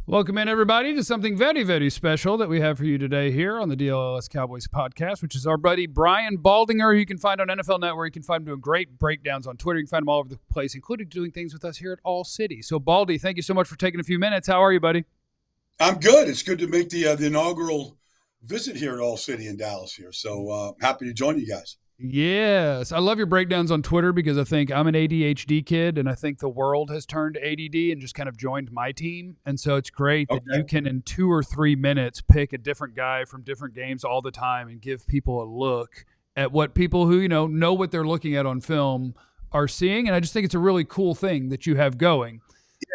Welcome in, everybody, to something very, very special that we have for you today here on the DLLS Cowboys podcast, which is our buddy Brian Baldinger, who you can find on NFL Network. You can find him doing great breakdowns on Twitter. You can find him all over the place, including doing things with us here at ALLCITY. So, Baldy, thank you so much for taking a few minutes. How are you, buddy? I'm good. It's good to make the inaugural visit here at ALLCITY in Dallas here. So happy to join you guys. Yes. I love your breakdowns on Twitter because I think I'm an ADHD kid and I think the world has turned ADD and just kind of joined my team. And so it's great that you can, in 2 or 3 minutes, pick a different guy from different games all the time and give people a look at what people who, know what they're looking at on film are seeing. And I just think it's a really cool thing that you have going.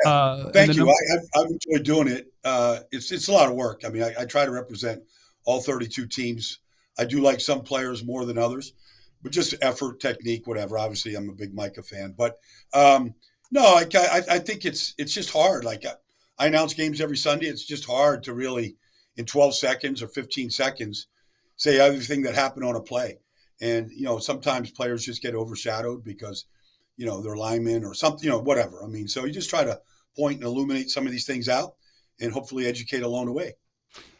Yeah, thank you. I've enjoyed doing it. It's a lot of work. I mean, I try to represent all 32 teams. I do like some players more than others. But just effort, technique, whatever. Obviously, I'm a big Micah fan. But no, I think it's just hard. Like I announce games every Sunday. It's just hard to really, in 12 seconds or 15 seconds, say everything that happened on a play. And, sometimes players just get overshadowed because, they're linemen or something, whatever. I mean, so you just try to point and illuminate some of these things out and hopefully educate along the way.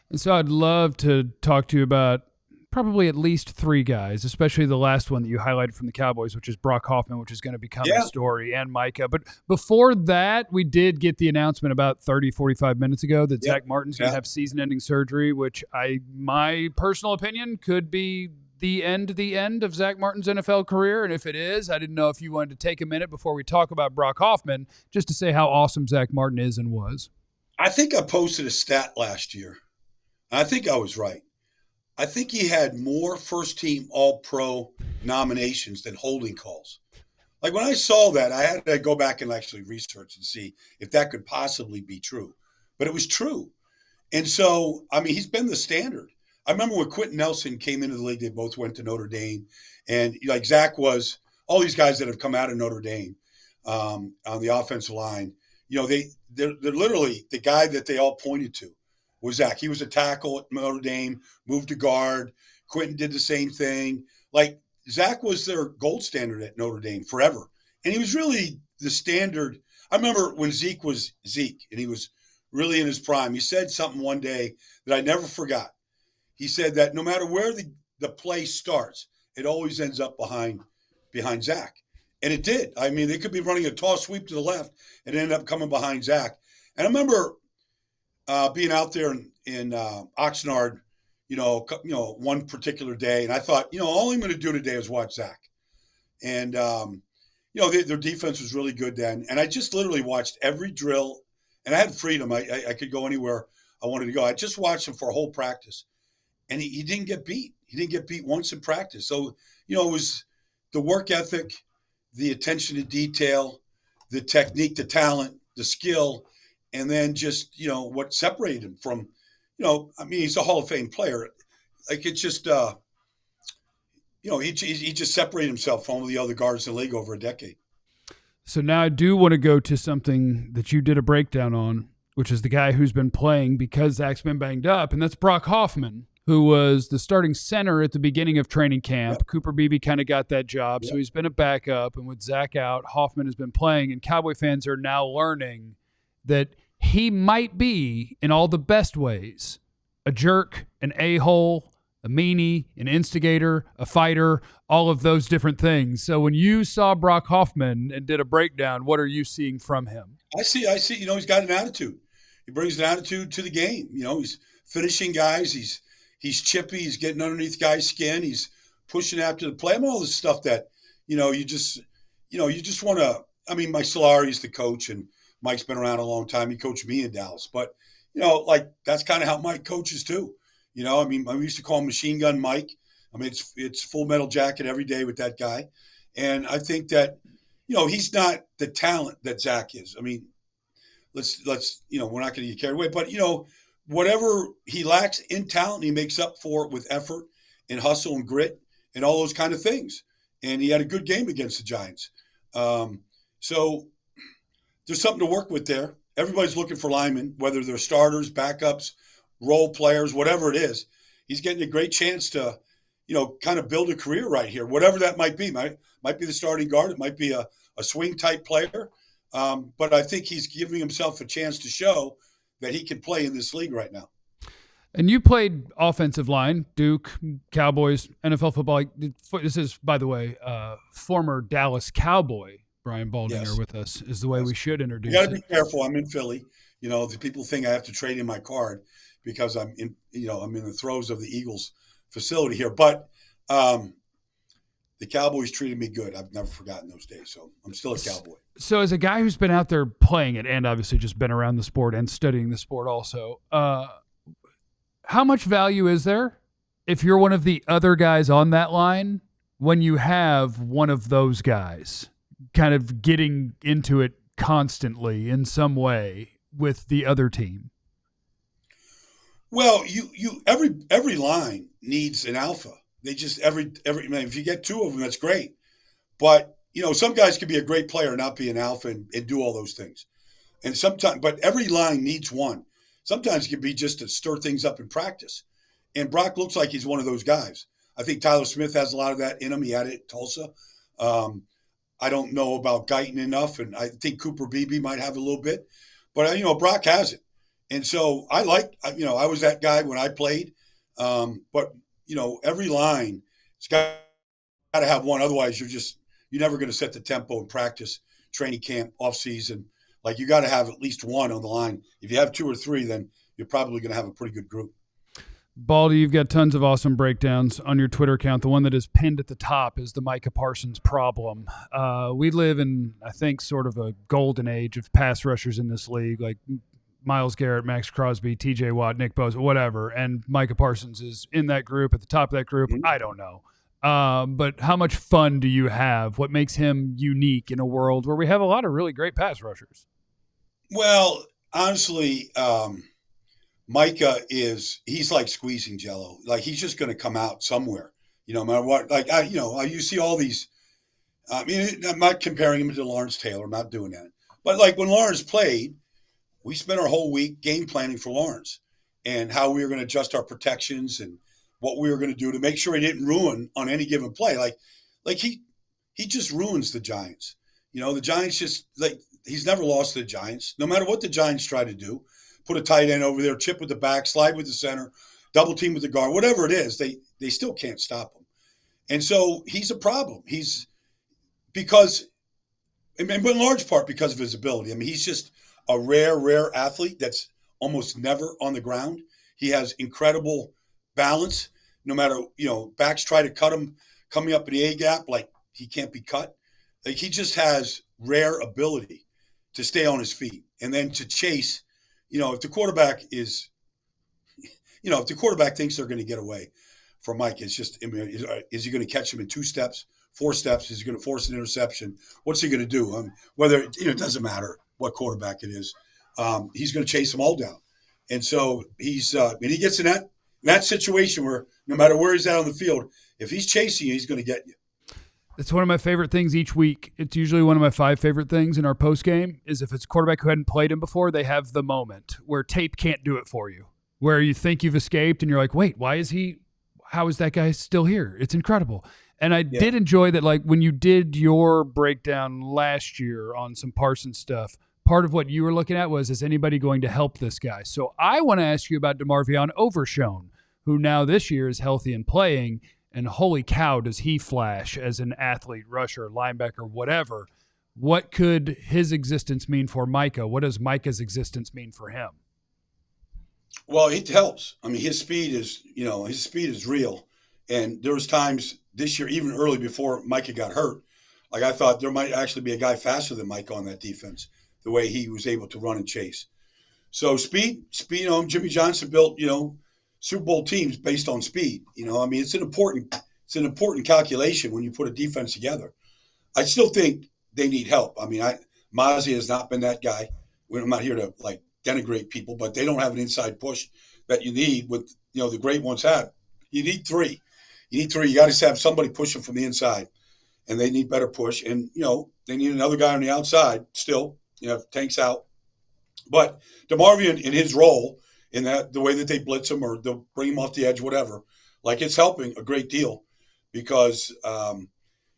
And so I'd love to talk to you about probably at least 3 guys, especially the last one that you highlighted from the Cowboys, which is Brock Hoffman, which is going to become a story, and Micah. But before that, we did get the announcement about 30, 45 minutes ago that Zack Martin's going to have season-ending surgery, which my personal opinion could be the end of Zack Martin's NFL career. And if it is, I didn't know if you wanted to take a minute before we talk about Brock Hoffman just to say how awesome Zack Martin is and was. I think I posted a stat last year. I think I was right. I think he had more first-team All-Pro nominations than holding calls. Like when I saw that, I had to go back and actually research and see if that could possibly be true. But it was true. And so, I mean, he's been the standard. I remember when Quentin Nelson came into the league, they both went to Notre Dame. And like Zach was, all these guys that have come out of Notre Dame on the offensive line, they're literally the guy that they all pointed to. Was Zach. He was a tackle at Notre Dame, moved to guard. Quentin did the same thing. Like, Zach was their gold standard at Notre Dame forever. And he was really the standard. I remember when Zeke was Zeke, and he was really in his prime. He said something one day that I never forgot. He said that no matter where the play starts, it always ends up behind Zach. And it did. I mean, they could be running a toss sweep to the left and end up coming behind Zach. And I remember being out there in Oxnard, one particular day, and I thought, all I'm going to do today is watch Zach. And their defense was really good then, and I just literally watched every drill, and I had freedom. I could go anywhere I wanted to go. I just watched him for a whole practice, and he didn't get beat. He didn't get beat once in practice. So it was the work ethic, the attention to detail, the technique, the talent, the skill. And then just, what separated him from, he's a Hall of Fame player. Like it's just, he just separated himself from all the other guards in the league over a decade. So now I do want to go to something that you did a breakdown on, which is the guy who's been playing because Zach's been banged up, and that's Brock Hoffman, who was the starting center at the beginning of training camp. Yep. Cooper Beebe kind of got that job, so he's been a backup. And with Zach out, Hoffman has been playing, and Cowboy fans are now learning that he might be, in all the best ways, a jerk, an a-hole, a meanie, an instigator, a fighter, all of those different things. So when you saw Brock Hoffman and did a breakdown, what are you seeing from him? I see. He's got an attitude. He brings an attitude to the game. He's finishing guys. He's chippy. He's getting underneath guys' skin. He's pushing after the play. All this stuff that, you just want to. I mean, Mike Solari's the coach, and Mike's been around a long time. He coached me in Dallas. But, that's kind of how Mike coaches too. We used to call him Machine Gun Mike. I mean, it's Full Metal Jacket every day with that guy. And I think that, he's not the talent that Zach is. I mean, let's we're not going to get carried away. But, whatever he lacks in talent, he makes up for it with effort and hustle and grit and all those kind of things. And he had a good game against the Giants. So there's something to work with there. Everybody's looking for linemen, whether they're starters, backups, role players, whatever it is. He's getting a great chance to, kind of build a career right here, whatever that might be. Might be the starting guard. It might be a swing type player. But I think he's giving himself a chance to show that he can play in this league right now. And you played offensive line, Duke, Cowboys, NFL football. This is, by the way, former Dallas Cowboy Brian Baldinger with us is the way we should introduce it. You got to be careful. I'm in Philly. The people think I have to trade in my card because I'm in the throes of the Eagles facility here. But the Cowboys treated me good. I've never forgotten those days. So I'm still a Cowboy. So as a guy who's been out there playing it and obviously just been around the sport and studying the sport also, how much value is there if you're one of the other guys on that line when you have one of those guys kind of getting into it constantly in some way with the other team? Well, every line needs an alpha. They just if you get two of them, that's great. But some guys can be a great player and not be an alpha and do all those things. And sometimes, but every line needs one. Sometimes it can be just to stir things up in practice. And Brock looks like he's one of those guys. I think Tyler Smith has a lot of that in him. He had it at Tulsa. I don't know about Guyton enough, and I think Cooper Beebe might have a little bit. But, Brock has it. And so I was that guy when I played. But, every line, it's got to have one. Otherwise, you're never going to set the tempo in practice, training camp, off season. Like, you got to have at least one on the line. If you have two or three, then you're probably going to have a pretty good group. Baldy, you've got tons of awesome breakdowns on your Twitter account. The one that is pinned at the top is the Micah Parsons problem. We live in, I think, sort of a golden age of pass rushers in this league, like Myles Garrett, Max Crosby, TJ Watt, Nick Bosa, whatever. And Micah Parsons is in that group, at the top of that group. I don't know. But how much fun do you have? What makes him unique in a world where we have a lot of really great pass rushers? Well, honestly, Micah he's like squeezing Jell-O. Like, he's just going to come out somewhere, no matter what. Like, you see all these. I'm not comparing him to Lawrence Taylor. I'm not doing that. But like when Lawrence played, we spent our whole week game planning for Lawrence and how we were going to adjust our protections and what we were going to do to make sure he didn't ruin on any given play. Like he just ruins the Giants. The Giants just he's never lost to the Giants. No matter what the Giants try to do, put a tight end over there, chip with the back, slide with the center, double team with the guard, whatever it is, they still can't stop him. And so he's a problem. He's because, but in large part because of his ability. he's just a rare athlete that's almost never on the ground. He has incredible balance. No matter, backs try to cut him coming up in the A gap, like he can't be cut. Like, he just has rare ability to stay on his feet and then to chase. If the quarterback is, if the quarterback thinks they're going to get away from Mike, it's just, is he going to catch him in 2 steps, 4 steps? Is he going to force an interception? What's he going to do? Whether, it doesn't matter what quarterback it is. He's going to chase them all down. And so he's, and he gets in that situation where no matter where he's at on the field, if he's chasing you, he's going to get you. It's one of my favorite things each week. It's usually one of my 5 favorite things in our post game is if it's a quarterback who hadn't played him before, they have the moment where tape can't do it for you, where you think you've escaped and you're like, wait, how is that guy still here? It's incredible. And I did enjoy that, like when you did your breakdown last year on some Parsons stuff, part of what you were looking at was, is anybody going to help this guy? So I want to ask you about DeMarvion Overshown, who now this year is healthy and playing. And holy cow, does he flash as an athlete, rusher, linebacker, whatever. What could his existence mean for Micah? What does Micah's existence mean for him? Well, it helps. His speed is real. And there was times this year, even early before Micah got hurt, like I thought there might actually be a guy faster than Micah on that defense, the way he was able to run and chase. So speed, Jimmy Johnson built, Super Bowl teams based on speed. It's an important calculation when you put a defense together. I still think they need help. Mazi has not been that guy. I'm not here to denigrate people, but they don't have an inside push that you need with the great ones have. You need 3. You got to have somebody pushing from the inside, and they need better push. And they need another guy on the outside still. Tank's out, but DeMarvion in his role. In that the way that they blitz him or they'll bring him off the edge, whatever, it's helping a great deal because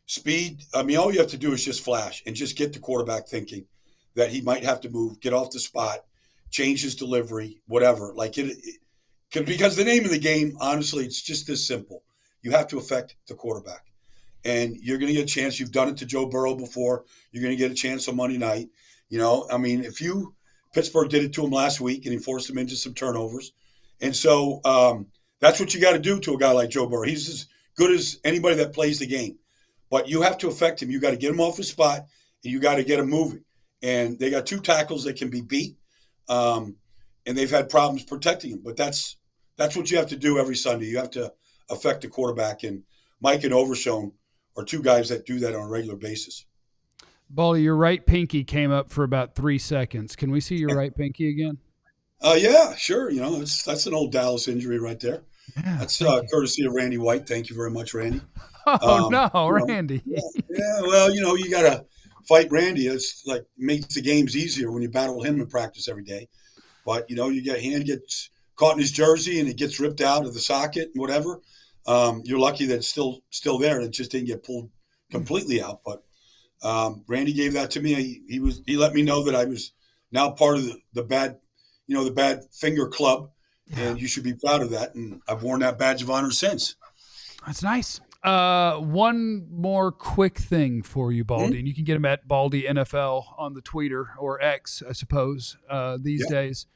speed. All you have to do is just flash and just get the quarterback thinking that he might have to move, get off the spot, change his delivery, whatever. Like because the name of the game, honestly, it's just this simple. You have to affect the quarterback. And you're going to get a chance. You've done it to Joe Burrow before. You're going to get a chance on Monday night. I mean, Pittsburgh did it to him last week, and he forced him into some turnovers. And so that's what you got to do to a guy like Joe Burrow. He's as good as anybody that plays the game. But you have to affect him. You got to get him off his spot, and you got to get him moving. And they got 2 tackles that can be beat, and they've had problems protecting him. But that's what you have to do every Sunday. You have to affect the quarterback. And Mike and Overshown are 2 guys that do that on a regular basis. Baldy, your right pinky came up for about 3 seconds. Can we see your right pinky again? Yeah, sure. That's an old Dallas injury right there. Yeah, that's courtesy of Randy White. Thank you very much, Randy. Oh, no, Randy. Well, you got to fight Randy. It's like makes the games easier when you battle him in practice every day. But, hand gets caught in his jersey and it gets ripped out of the socket and whatever. You're lucky that it's still there and it just didn't get pulled completely out. But Randy gave that to me. He let me know that I was now part of the bad finger club, and you should be proud of that. And I've worn that badge of honor since. That's nice. One more quick thing for you, Baldy, and you can get him at Baldy NFL on the Twitter or X, I suppose, these days.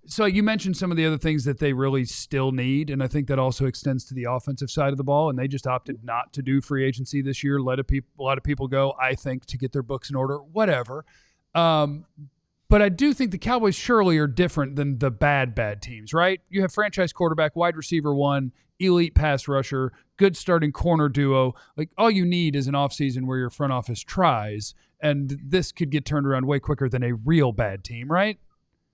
So you mentioned some of the other things that they really still need, and I think that also extends to the offensive side of the ball, and they just opted not to do free agency this year, let a lot of people go, I think, to get their books in order, whatever. But I do think the Cowboys surely are different than the bad teams, right? You have franchise quarterback, wide receiver 1, elite pass rusher, good starting corner duo. Like, all you need is an offseason where your front office tries, and this could get turned around way quicker than a real bad team, right?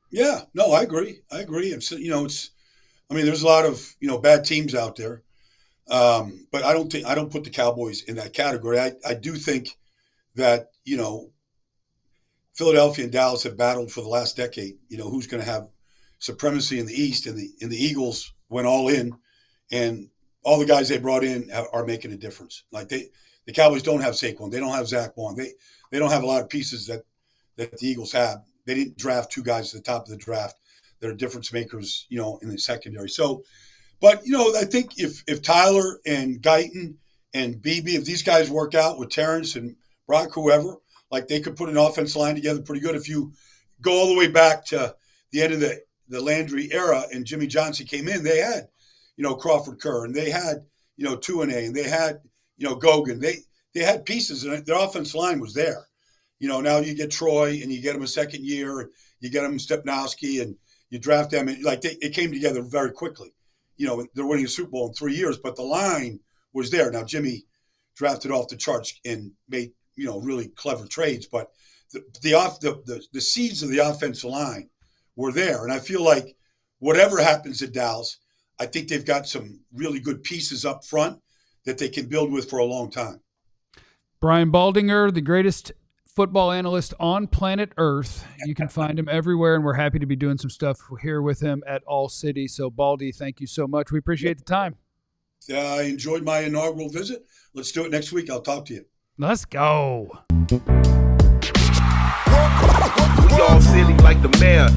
Yeah, no, I agree. There's a lot of, bad teams out there. But I don't put the Cowboys in that category. I do think that, Philadelphia and Dallas have battled for the last decade, who's going to have supremacy in the East, and the Eagles went all in, and all the guys they brought in are making a difference. Like the Cowboys don't have Saquon. They don't have Zack Martin. They don't have a lot of pieces that the Eagles have. They didn't draft 2 guys at the top of the draft that are difference makers, in the secondary. So, but, I think if Tyler and Guyton and Beebe, if these guys work out with Terrence and Brock, whoever, like they could put an offensive line together pretty good. If you go all the way back to the end of the Landry era and Jimmy Johnson came in, they had, Crawford Kerr, and they had, Tuanay, and they had, Gogan. They had pieces, and their offensive line was there. Now you get Troy, and you get him a second year, you get him Stepnowski, and you draft them, and it came together very quickly. They're winning a Super Bowl in 3 years, but the line was there. Now Jimmy drafted off the charts and made really clever trades, but the seeds of the offensive line were there, and I feel like whatever happens at Dallas, I think they've got some really good pieces up front that they can build with for a long time. Brian Baldinger, the greatest football analyst on planet Earth. You can find him everywhere, and we're happy to be doing some stuff here with him at All City. So, Baldy, thank you so much. We appreciate the time. I enjoyed my inaugural visit. Let's do it next week. I'll talk to you. Let's go. We all silly like the mayor.